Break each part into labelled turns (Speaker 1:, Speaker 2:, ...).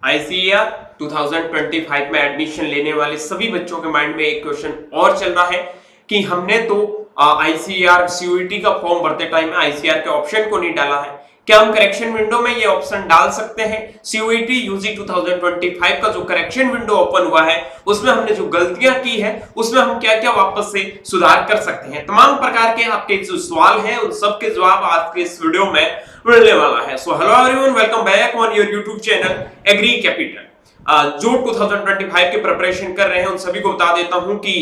Speaker 1: ICAR 2025 में admission लेने वाले सभी बच्चों के माइंड में एक क्वेश्चन और चल रहा है कि हमने तो आईसीएआर सीयूईटी का फॉर्म भरते टाइम में आईसीएआर के ऑप्शन को नहीं डाला है, क्या हम करेक्शन विंडो में ये ऑप्शन डाल सकते हैं? सीयूईटी यूजी 2025 का जो करेक्शन विंडो ओपन हुआ है उसमें हमने जो गलतियां की है उसमें हम क्या क्या वापस से सुधार कर सकते हैं। तमाम प्रकार के आपके जो सवाल हैं उन सब के जवाब आज के इस वीडियो में मिलने वाला है। So hello everyone, welcome back on your YouTube channel Agri Capital. जो 2025 के प्रिपरेशन कर रहे हैं उन सभी को बता देता हूं कि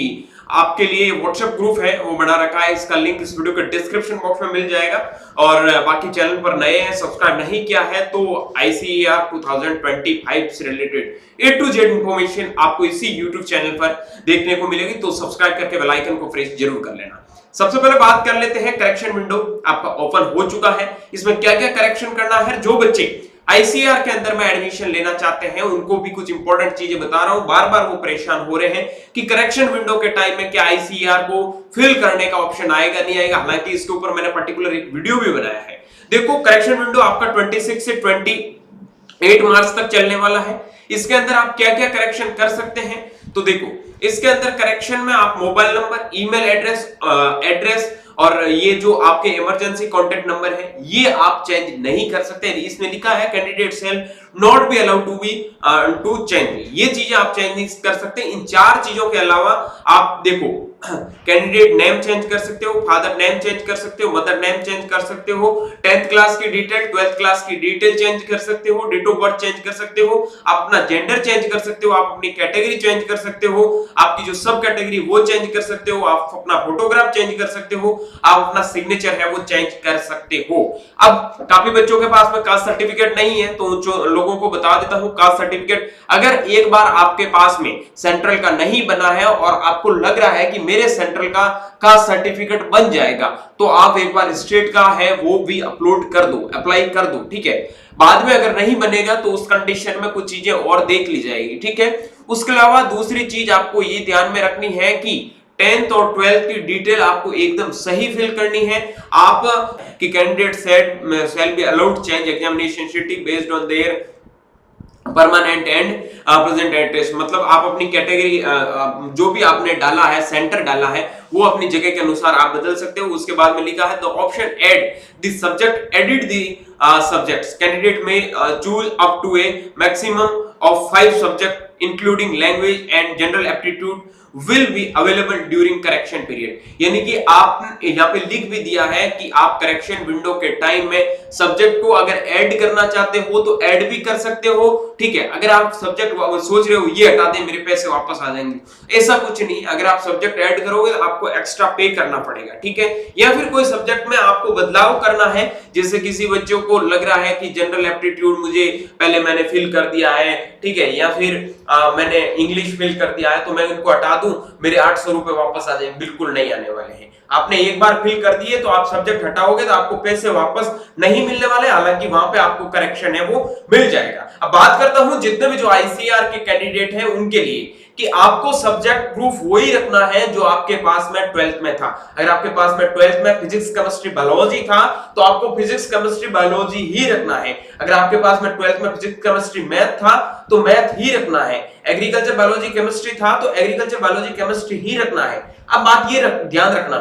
Speaker 1: आपके लिए व्हाट्सएप ग्रुप है वो बना रखा है, इसका लिंक इस वीडियो के डिस्क्रिप्शन बॉक्स में मिल जाएगा। और बाकी चैनल पर नए हैं, सब्सक्राइब नहीं किया है तो आईसीएआर 2025 से related A to Z information आपको इसी यूट्यूब चैनल पर देखने को मिलेगी, तो सब्सक्राइब करके बेल आइकन को प्रेस जरूर कर लेना। सबसे पहले बात कर लेते हैं, करेक्शन विंडो आपका ओपन हो चुका है, इसमें क्या क्या करेक्शन करना है। जो बच्चे आईसीआर के अंदर में एडमिशन लेना चाहते हैं उनको भी कुछ इंपॉर्टेंट चीजें बता रहा हूं, बार बार वो परेशान हो रहे हैं कि करेक्शन विंडो के टाइम में क्या आईसीआर को फिल करने का ऑप्शन आएगा नहीं आएगा। हालांकि इसके ऊपर मैंने पर्टिकुलर एक वीडियो भी बनाया है। देखो, करेक्शन विंडो आपका 26 से 28 मार्च तक चलने वाला है। इसके अंदर आप क्या क्या करेक्शन कर सकते हैं, तो देखो इसके अंदर करेक्शन में आप मोबाइल नंबर, ईमेल एड्रेस और ये जो आपके इमरजेंसी कॉन्टेक्ट नंबर है ये आप चेंज नहीं कर सकते। इसमें लिखा है candidate shall not be allowed to change, ये चीजें आप चेंज नहीं कर सकते। इन चार चीजों के अलावा आप देखो कैंडिडेट नेम चेंज कर सकते हो, फादर नेम चेंज कर सकते हो, मदर नेम चेंज कर सकते हो, 10th क्लास की डिटेल, 12th क्लास की डिटेल चेंज कर सकते हो, डेट ऑफ बर्थ चेंज कर सकते हो, अपना जेंडर चेंज कर सकते हो, आप अपनी कैटेगरी चेंज कर सकते हो, आपकी जो सब कैटेगरी वो चेंज कर सकते हो, आप अपना फोटोग्राफ चेंज कर सकते हो, आप अपना सिग्नेचर है वो चेंज कर सकते हो। अब काफी बच्चों के पास में कास्ट सर्टिफिकेट नहीं है तो जो लोगों को बता देता हूं, कास्ट सर्टिफिकेट अगर एक बार आपके पास में सेंट्रल का नहीं बना है और आपको लग रहा है कि मेरे सेंट्रल का कास्ट सर्टिफिकेट बन जाएगा, तो आप एक बार स्टेट का है वो भी अपलोड कर दो, अप्लाई कर दो, ठीक है। बाद में अगर नहीं बनेगा तो उस कंडीशन में कुछ चीजें और देख ली जाएगी, ठीक है। उसके अलावा दूसरी चीज आपको ये ध्यान में रखनी है कि 10th और 12th की डिटेल आपको एकदम सही फिल करनी है। आप कि candidate shall be allowed change examination city based on their permanent and present address, मतलब आप अपनी कैटेगरी जो भी आपने डाला है, सेंटर डाला है, वो अपनी जगह के अनुसार आप बदल सकते हो। उसके बाद में लिखा है the option add the subject edit the subjects, candidate में choose up to a maximum of 5 subject including language and general aptitude will be available during correction period। यानी कि आप यहाँ पे लिख भी दिया है कि आप करेक्शन विंडो के टाइम में सब्जेक्ट को अगर ऐड करना चाहते हो तो ऐड भी कर सकते हो, ठीक है। अगर आप सब्जेक्ट सोच रहे हो ये हटा दें मेरे पैसे वापस आ जाएंगे, ऐसा कुछ नहीं। अगर आप सब्जेक्ट ऐड करोगे तो आपको एक्स्ट्रा पे करना पड़ेगा, ठीक है। या फिर कोई सब्जेक्ट में आपको बदलाव करना है, जैसे किसी बच्चों को लग रहा है कि जनरल एप्टीट्यूड मुझे पहले मैंने फिल कर दिया है, ठीक है, या फिर मैंने इंग्लिश फिल कर दिया है तो मैं इनको हटा दूं मेरे 800 रुपए वापस आ जाए, बिल्कुल नहीं आने वाले हैं। आपने एक बार फिल कर दिए तो आप सब्जेक्ट हटाओगे तो आपको पैसे वापस नहीं मिलने वाले, हालांकि वहां पे आपको करेक्शन है वो मिल जाएगा। अब बात करता हूं जितने भी जो आईसीआर के कैंडिडेट हैं उनके लिए कि आपको सब्जेक्ट प्रूफ वही रखना है जो आपके पास में 12th में था। अगर आपके पास में 12th में फिजिक्स केमिस्ट्री बायोलॉजी था तो आपको फिजिक्स केमिस्ट्री बायोलॉजी ही रखना है। अगर आपके पास में 12th में फिजिक्स केमिस्ट्री मैथ था तो मैथ ही रखना है। एग्रीकल्चर बायोलॉजी केमिस्ट्री था तो एग्रीकल्चर बायोलॉजी केमिस्ट्री ही रखना है। अब बात ये ध्यान रखना,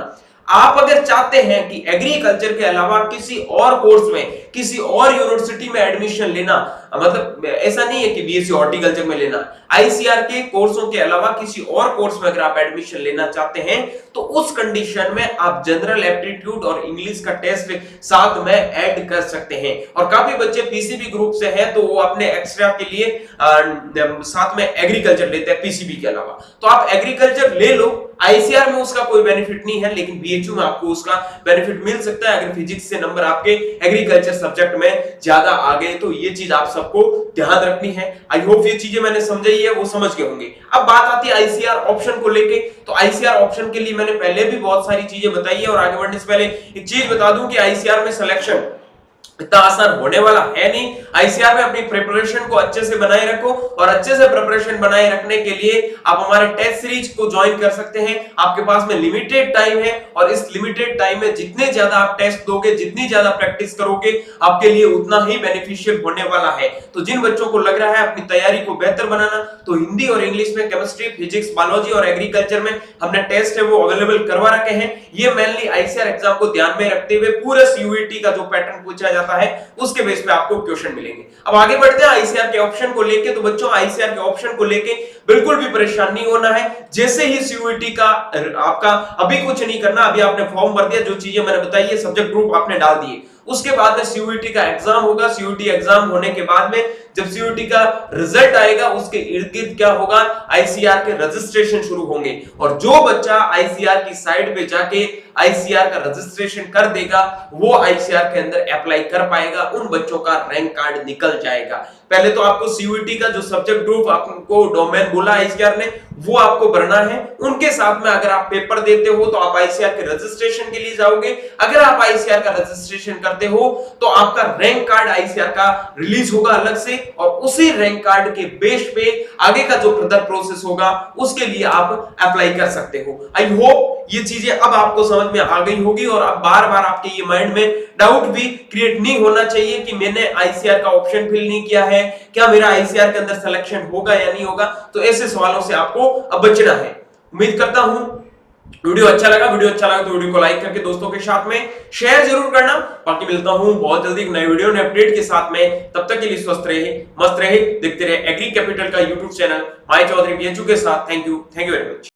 Speaker 1: आप अगर चाहते हैं कि एग्रीकल्चर के अलावा किसी और कोर्स में, किसी और यूनिवर्सिटी में एडमिशन लेना, मतलब ऐसा नहीं है कि बीएससी हॉर्टिकल्चर में लेना, आईसीआर के कोर्सों के अलावा किसी और कोर्स में अगर आप एडमिशन लेना चाहते हैं तो उस कंडीशन में आप जनरल एप्टीट्यूड और इंग्लिश का टेस्ट साथ में ऐड कर सकते हैं। और काफी बच्चे पीसीबी ग्रुप से हैं तो वो अपने एक्स्ट्रा के लिए साथ में एग्रीकल्चर लेते हैं पीसीबी के अलावा, तो आप एग्रीकल्चर ले लो। आईसीआर में उसका कोई बेनिफिट नहीं है, लेकिन बीएचयू में आपको उसका बेनिफिट मिल सकता है अगर फिजिक्स से नंबर आपके एग्रीकल्चर सब्जेक्ट में ज्यादा आ गए। तो ये चीज आप सबको ध्यान रखनी है। आई होप ये चीजें मैंने समझाई है वो समझ गए होंगे। अब बात आती है आईसीआर ऑप्शन को लेके, तो आईसीआर ऑप्शन के लिए मैंने पहले भी बहुत सारी चीजें बताई है और आगे बढ़ने से पहले एक चीज बता दूं कि आईसीआर में सिलेक्शन इतना आसान होने वाला है नहीं। आईसीआर में अपनी प्रिपरेशन को अच्छे से बनाए रखो, और अच्छे से प्रिपरेशन बनाए रखने के लिए आप हमारे टेस्ट सीरीज को ज्वाइन कर सकते हैं। आपके पास में लिमिटेड टाइम है, और इस लिमिटेड टाइम में जितने ज्यादा आप टेस्ट दोगे, जितनी ज्यादा प्रैक्टिस करोगे, आपके लिए उतना ही बेनिफिशियल होने वाला है। तो जिन बच्चों को लग रहा है अपनी तैयारी को बेहतर बनाना, तो हिंदी और इंग्लिश में, केमिस्ट्री, फिजिक्स, बायोलॉजी और एग्रीकल्चर में हमने टेस्ट है वो अवेलेबल करवा रखे हैं। ये मेनली आईसीआर एग्जाम को ध्यान में रखते हुए पूरे सीयूईटी का जो पैटर्न पूछा जाता है उसके बेस पे आपको क्वेश्चन मिलेंगे। अब आगे बढ़ते हैं आईसीआर के ऑप्शन को लेके। तो बच्चों, आईसीआर के ऑप्शन को लेके बिल्कुल भी परेशान नहीं होना है। जैसे ही सीयूईटी का आपका अभी कुछ नहीं करना, अभी आपने फॉर्म भर दिया, जो चीजें मैंने बताई है सब्जेक्ट ग्रुप आपने डाल दिए, उसके बाद में सीयूईटी का एग्जाम होगा। सीयूईटी एग्जाम होने के बाद में जब सीयूईटी का रिजल्ट आएगा, उसके इर्द गिर्द क्या होगा, आईसीआर के रजिस्ट्रेशन शुरू होंगे। और जो बच्चा आईसीआर की साइट पे जाके आईसीआर का रजिस्ट्रेशन कर देगा, वो आईसीआर के अंदर अप्लाई कर पाएगा, उन बच्चों का रैंक कार्ड निकल जाएगा। पहले तो आपको सीयूईटी का जो सब्जेक्ट ग्रुप आपको डोमेन बोला आईसीआर ने, वो आपको भरना है। उनके साथ में अगर आप पेपर देते हो तो आप आईसीआर के रजिस्ट्रेशन के लिए जाओगे। अगर आप आईसीआर का रजिस्ट्रेशन करते हो तो आपका रैंक कार्ड आईसीआर का रिलीज होगा अलग से, और उसी रैंक कार्ड के बेस पे आगे का जो फर्दर प्रोसेस होगा उसके लिए आप अप्लाई कर सकते हो। आई होप ये चीजें अब आपको समझ में आ गई होगी, और अब बार बार आपके ये माइंड में डाउट भी क्रिएट नहीं होना चाहिए कि मैंने आईसीआर का ऑप्शन फिल नहीं किया है, क्या मेरा आईसीआर के अंदर सिलेक्शन होगा या नहीं होगा। तो ऐसे सवालों से आपको अब बचना है। उम्मीद करता हूं वीडियो अच्छा लगा तो वीडियो को लाइक करके दोस्तों के साथ में शेयर जरूर करना। बाकी मिलता हूं बहुत जल्दी एक नए वीडियो, नए अपडेट के साथ में। तब तक के लिए स्वस्थ रहे, मस्त रहे, देखते रहे एग्री कैपिटल का यूट्यूब चैनल माय चौधरी बीएचयू के साथ। Thank you very much.